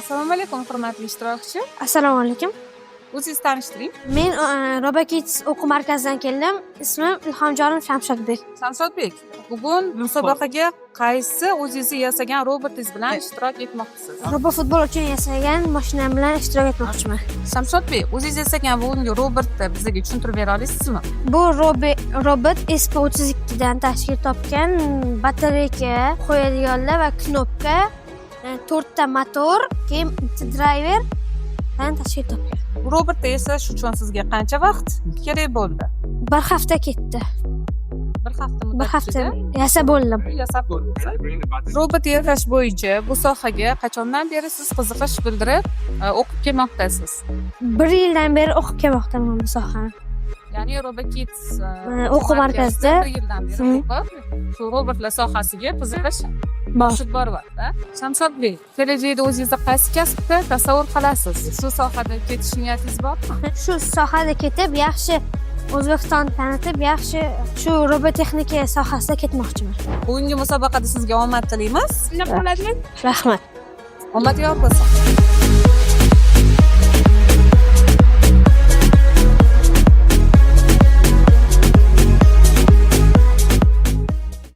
Assalomu alaykum, hurmatli ishtirokchi. Assalomu alaykum. O'zingizni tanishtiring. Men Robokids o'quv markazidan keldim. Ismim Ilhomjonov Shamshodbek. Shamshodbek, bugun musobaqaga qaysi o'zingiz yasagan robotingiz bilan ishtirok etmoqchisiz? Robofutbol uchun yasagan mashinam bilan ishtirok etmoqchiman. Shamshodbek, o'zingiz yasagan bugungi robotni bizga tushuntirib bera olasizmi? Bu robot SP32 dan tashkil topgan, batareyka qo'yadiganlar va knopka, 4 ta motor, keyin bitta driver dan tashkil topgan. Bu robotni yasash uchun sizga qancha vaqt kerak bo'ldi? 1 hafta ketdi. 1 hafta 1 hafta yasab bo'ldim. Yasab bo'ldi. Robot yasash bo'yicha bu sohaga qachondan beri siz qiziqish bildirib o'qib kelmoqdasiz? 1 yildan beri o'qib kelmoqdaman bu sohani. Ya'ni Robokids o'quv markazida 1 yildan beri o'qib, shu robotlar sohasiga qiziqish boryapti. Shamshodbek, kelajakda o'zingizni qaysi kasbda tasavvur qilasiz? Shu sohada ketish niyatingiz bormi? Shu sohada ketib, yaxshi O'zbekistonni tanitib, yaxshi shu robotexnika sohasida ketmoqchiman. Bugungi musobaqada sizga omad tilaymiz. Rahmat. Omad yor bo'lsin.